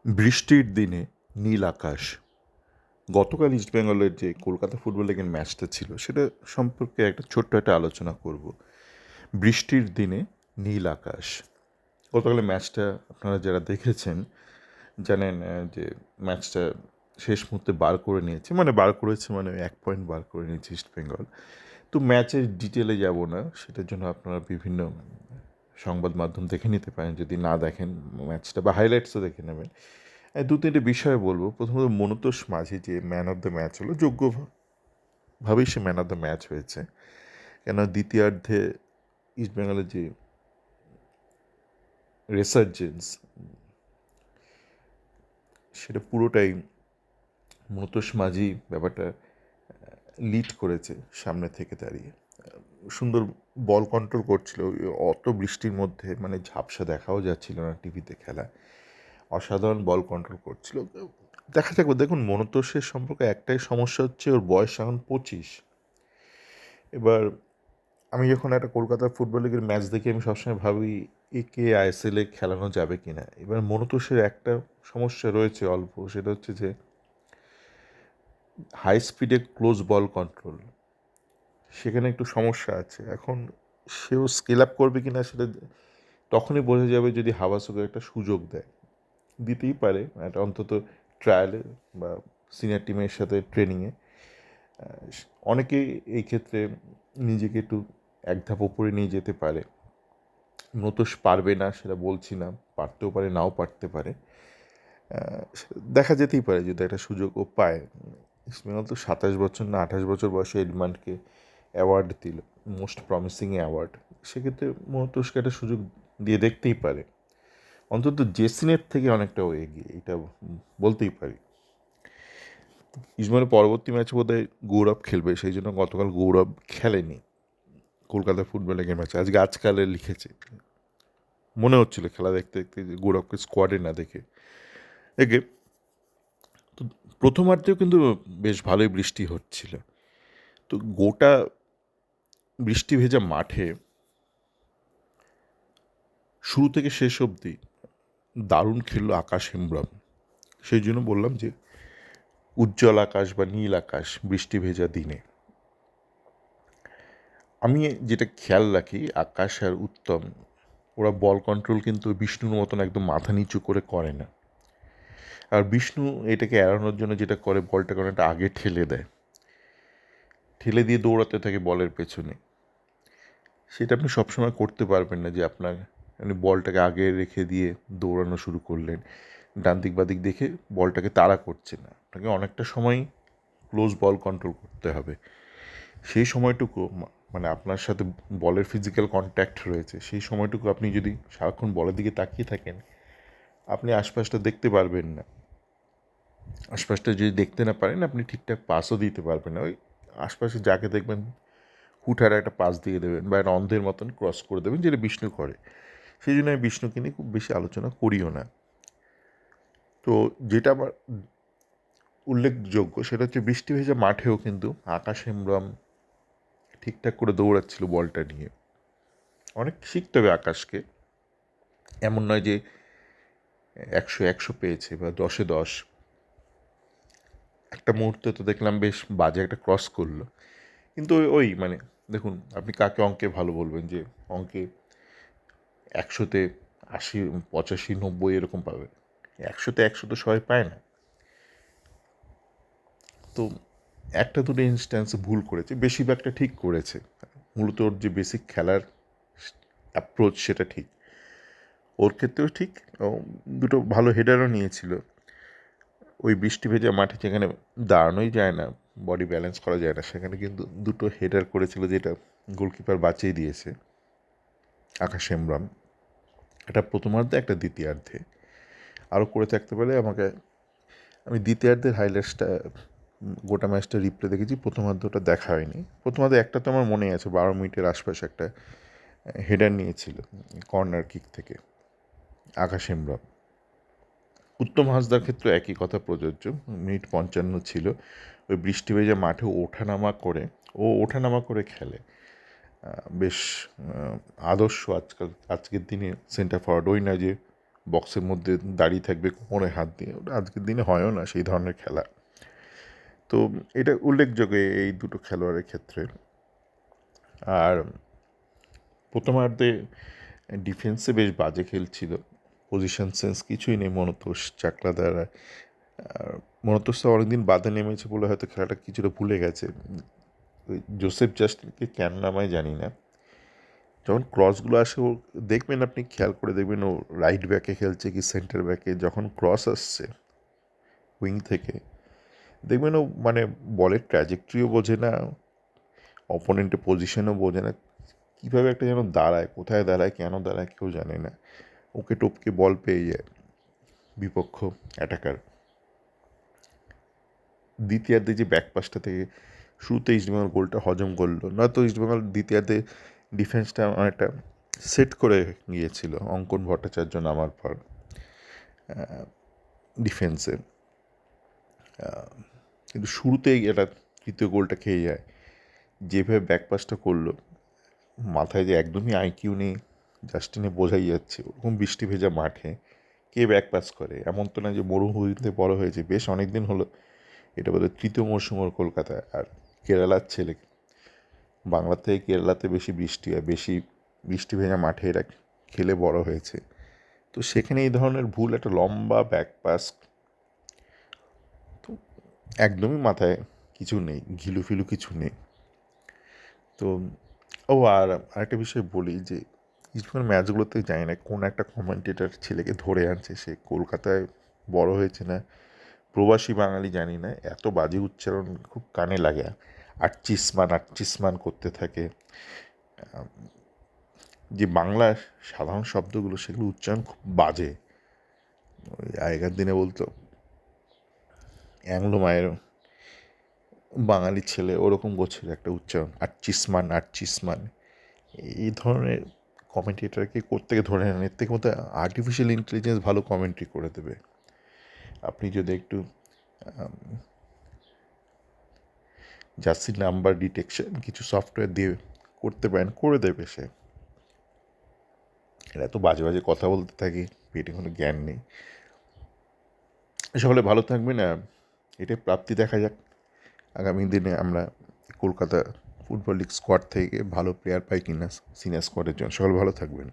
বৃষ্টির দিনে নীল আকাশ। গতকাল ইস্টবেঙ্গলের যে কলকাতা ফুটবল লিগের ম্যাচটা ছিল সেটা সম্পর্কে একটা ছোট্ট একটা আলোচনা করব। বৃষ্টির দিনে নীল আকাশ। গতকালের ম্যাচটা আপনারা যারা দেখেছেন জানেন যে ম্যাচটা শেষ মুহূর্তে বার করে নিয়েছে, মানে বার করেছে মানে 1 পয়েন্ট বার করে নিয়েছে ইস্টবেঙ্গল। তো ম্যাচের ডিটেলে যাব না, সেটার জন্য আপনারা বিভিন্ন সংবাদ মাধ্যম দেখে নিতে পারেন যদি না দেখেন ম্যাচটা, বা হাইলাইটসও দেখে নেবেন। দু তিনটে বিষয় বলবো। প্রথমত মনতোষ মাঝি যে ম্যান অফ দ্য ম্যাচ হলো, যোগ্যভাবেই সে ম্যান অফ দ্য ম্যাচ হয়েছে। কেন দ্বিতীয়ার্ধে ইস্টবেঙ্গলের যে রেসার্জেন্স সেটা পুরোটাই মনতোষ মাঝি ব্যাপারটা লিড করেছে সামনে থেকে দাঁড়িয়ে। সুন্দর বল কন্ট্রোল করছিল অত বৃষ্টির মধ্যে, মানে ঝাপসা দেখাও যাচ্ছিল না টিভিতে খেলা। অসাধারণ বল কন্ট্রোল করছিল। দেখা যাক। দেখুন, মনতোষের সম্পর্কে একটাই সমস্যা হচ্ছে ওর বয়স এখন 25। এবার আমি যখন একটা কলকাতা ফুটবল লিগের ম্যাচ দেখি আমি সবসময় ভাবি একে আইএসএলে খেলানো যাবে কি না। এবার মনতোষের একটা সমস্যা রয়েছে অল্প, সেটা হচ্ছে যে হাই স্পিডে ক্লোজ বল কন্ট্রোল, সেখানে একটু সমস্যা আছে। এখন সেও স্কেল আপ করবে কি না সেটা তখনই বোঝা যাবে যদি হাবাসকে একটা সুযোগ দেয়। দিতেই পারে একটা অন্তত ট্রায়ালে বা সিনিয়র টিমের সাথে ট্রেনিংয়ে। অনেকেই এই ক্ষেত্রে নিজেকে একটু এক ধাপ ওপরে নিয়ে যেতে পারে। নতোষ পারবে না সেটা বলছি না, পারতেও পারে নাও পারতে পারে। দেখা যেতেই পারে যদি একটা সুযোগ ও পায়। ইসমাইল তো 27 বছর না 28 বছর বয়সে এডমান্ডকে অ্যাওয়ার্ড দিল, মোস্ট প্রমিসিং অ্যাওয়ার্ড। সেক্ষেত্রে মনতোষকে একটা সুযোগ দিয়ে দেখতেই পারে। অন্তত জেসিনের থেকে অনেকটা ও এগিয়ে, এটা বলতেই পারি। ইসমাইলের পরবর্তী ম্যাচে বোধহয় গৌরব খেলবে, সেই জন্য গতকাল গৌরব খেলেনি কলকাতা ফুটবল লিগের ম্যাচে। আজকালে লিখেছে, মনে হচ্ছিল খেলা দেখতে দেখতে যে গৌরবকে স্কোয়াডে না দেখে একে। তো প্রথমার্ধেও কিন্তু বেশ ভালোই বৃষ্টি হচ্ছিল। তো গোটা বৃষ্টি ভেজা মাঠে শুরু থেকে শেষ অবধি দারুণ খেললো আকাশ হেমব্রম। সেই জন্য বললাম যে উজ্জ্বল আকাশ বা নীল আকাশ বৃষ্টি ভেজা দিনে। আমি যেটা খেয়াল রাখি, আকাশ আর উত্তম ওরা বল কন্ট্রোল কিন্তু বিষ্ণুর মতন একদম মাথা নিচু করে না। আর বিষ্ণু এটাকে এড়ানোর জন্য যেটা করে, বলটাকে অনেকটা আগে ঠেলে দেয়, ঠেলে দিয়ে দৌড়াতে থাকে বলের পেছনে। সেটা আপনি সবসময় করতে পারবেন না যে আপনি বলটাকে আগে রেখে দিয়ে দৌড়ানো শুরু করলেন, ডান দিক বাদিক দেখে বলটাকে তাড়া করছে না। আপনাকে অনেকটা সময় ক্লোজ বল কন্ট্রোল করতে হবে। সেই সময়টুকু মানে আপনার সাথে বলের ফিজিক্যাল কন্ট্যাক্ট রয়েছে, সেই সময়টুকু আপনি যদি সারাক্ষণ বলের দিকে তাকিয়ে থাকেন, আপনি আশপাশটা দেখতে পারবেন না। আশপাশটা যদি দেখতে না পারেন, আপনি ঠিকঠাক পাসও দিতে পারবেন না। ওই আশপাশে যাকে দেখবেন হুটহার একটা পাস দিয়ে দেবেন বা একটা অন্ধের মতন ক্রস করে দেবেন, যেটা বিষ্ণু করে। সেই জন্য আমি বিষ্ণুকে নিয়ে খুব বেশি আলোচনা করিও না। তো যেটা আমার উল্লেখযোগ্য সেটা হচ্ছে বৃষ্টি ভেজা মাঠেও কিন্তু আকাশ হেমব্রম ঠিকঠাক করে দৌড়াচ্ছিল বলটা নিয়ে। অনেক শিখতে হবে আকাশকে। এমন নয় যে 100 পেয়েছে বা 10-10। একটা মুহূর্তে তো দেখলাম বেশ বাজে একটা ক্রস করলো, কিন্তু ওই মানে দেখুন, আপনি কাকে অঙ্কে ভালো বলবেন যে অঙ্কে 100-তে 80, 85, 90 এরকম পাবে? 100-তে 100 তো সবাই পায় না। তো একটা দুটো ইনস্ট্যান্সে ভুল করেছে, বেশিরভাগটা ঠিক করেছে। মূলত ওর যে বেসিক খেলার অ্যাপ্রোচ সেটা ঠিক, ওর ক্ষেত্রেও ঠিক। ও দুটো ভালো হেডারও নিয়েছিল। ওই বৃষ্টি ভেজা মাঠে যেখানে দাঁড়ানোই যায় না, বডি ব্যালেন্স করা যায় না, সেখানে কিন্তু দুটো হেডার করেছিল, যেটা গোলকিপার বাঁচিয়ে দিয়েছে আকাশ হেমব্রম। একটা প্রথমার্ধে, একটা দ্বিতীয়ার্ধে। আরও করে থাকতে পারে। আমি দ্বিতীয়ার্ধের হাইলাইটসটা, গোটা ম্যাচটা রিপ্লে দেখেছি, প্রথমার্ধটা দেখা হয়নি। প্রথমার্ধে একটা তো আমার মনে আছে, 12 মিনিটের আশপাশে একটা হেডার নিয়েছিল কর্নার কিক থেকে আকাশ হেমব্রম। উত্তম হাসদার ক্ষেত্রে একই কথা প্রযোজ্য। মিনিট 55 ছিল, ওই বৃষ্টি ভেজা মাঠে ওঠানামা করে খেলে। বেশ আদর্শ আজকের দিনে সেন্টার ফরওয়ার্ড। ওই না যে বক্সের মধ্যে দাঁড়িয়ে থাকবে কোমরে হাত দিয়ে, ওটা আজকের দিনে হয়ও না সেই ধরনের খেলা। তো এটা উল্লেখযোগ্য এই দুটো খেলোয়াড়ের ক্ষেত্রে। আর প্রথমার্ধে ডিফেন্সে বেশ বাজে খেলছিল, পজিশন সেন্স কিছুই নেই মনতোষ চাকলাদার। মনতোষ তো অনেকদিন বাদে নেমেছে বলে হয়তো খেলাটা কিছুটা ভুলে গেছে। ওই জোসেফ জাস্টিনকে কেন নামায় জানি না। যখন ক্রসগুলো আসে ও দেখবেন, আপনি খেয়াল করে দেখবেন ও রাইট ব্যাকে খেলছে কি সেন্টার ব্যাকে, যখন ক্রস আসছে উইং থেকে দেখবেন ও মানে বলের ট্র্যাজেক্টরিও বোঝে না, অপোনেন্টের পজিশনও বোঝে না, কীভাবে একটা যেন দাঁড়ায়, কোথায় দাঁড়ায়, কেন দাঁড়ায় কেউ জানে না, ওকে টপকে বল পেয়ে যায় বিপক্ষ অ্যাটাকার। দ্বিতীয়ার্ধে যে ব্যাকপাসটা থেকে শুরুতে ইস্টবেঙ্গল গোলটা হজম করলো, নয়তো ইস্টবেঙ্গল দ্বিতীয়ার্ধে ডিফেন্সটা অনেকটা সেট করে গিয়েছিল অঙ্কন ভট্টাচার্য নামার পর ডিফেন্সে। কিন্তু শুরুতেই এটা তৃতীয় গোলটা খেয়ে যায়। যেভাবে ব্যাকপাসটা করলো, মাথায় যে একদমই আইকিউ নেই জাস্টিনে বোঝাই যাচ্ছে। ওরকম বৃষ্টি ভেজা মাঠে কে ব্যাকপাস করে? এমন তো না যে মরুভূমিতে বড় হয়েছে, বেশ অনেক দিন হলো। এটা বোধহয় তৃতীয় মরশুম ওর কলকাতায়। আর কেরালার ছেলে, বাংলা থেকে কেরালাতে বেশি বৃষ্টি হয়, বেশি বৃষ্টি ভেজা মাঠে এরা খেলে বড় হয়েছে। তো সেখানে এই ধরনের ভুল, একটা লম্বা ব্যাকপাস, তো একদমই মাথায় কিছু নেই, ঘিলু ফিলু কিছু নেই। তো আর আরেকটা বিষয় বলি যে ইস্টবেঙ্গল ম্যাচগুলোতে জানি না কোন একটা কমেন্টেটার ছেলেকে ধরে আনছে, সে কলকাতায় বড় হয়েছে না প্রবাসী বাঙালি জানি না, এত বাজে উচ্চারণ খুব কানে লাগে। আটচিসমান আটচিসমান করতে থাকে। যে বাংলা সাধারণ শব্দগুলো সেগুলো উচ্চারণ খুব বাজে। ওই আগেকার দিনে বলতো অ্যাংলো মায়ের বাঙালি ছেলে ওরকম করছিল একটা উচ্চারণ, আটচিসমান আটচিসমান। এই ধরনের কমেন্টেটারকে কোত্থেকে ধরে নেন? এর থেকে মতো আর্টিফিশিয়াল ইন্টেলিজেন্স ভালো কমেন্ট্রি করে দেবে। আপনি যদি একটু জার্সি নাম্বার ডিটেকশন কিছু সফটওয়্যার দিয়ে করতে পারেন, করে দেবে সে। এরা এত বাজে বাজে কথা বলতে থাকে, পেটে কোনো জ্ঞান নেই। সকলে ভালো থাকবেন। এটাই প্রাপ্তি, দেখা যাক আগামী দিনে আমরা কলকাতা ফুটবল লিগ স্কোয়াড থেকে ভালো প্লেয়ার পাই কিনা সিনিয়র স্কোয়াডের জন্য। সকলে ভালো থাকবেন।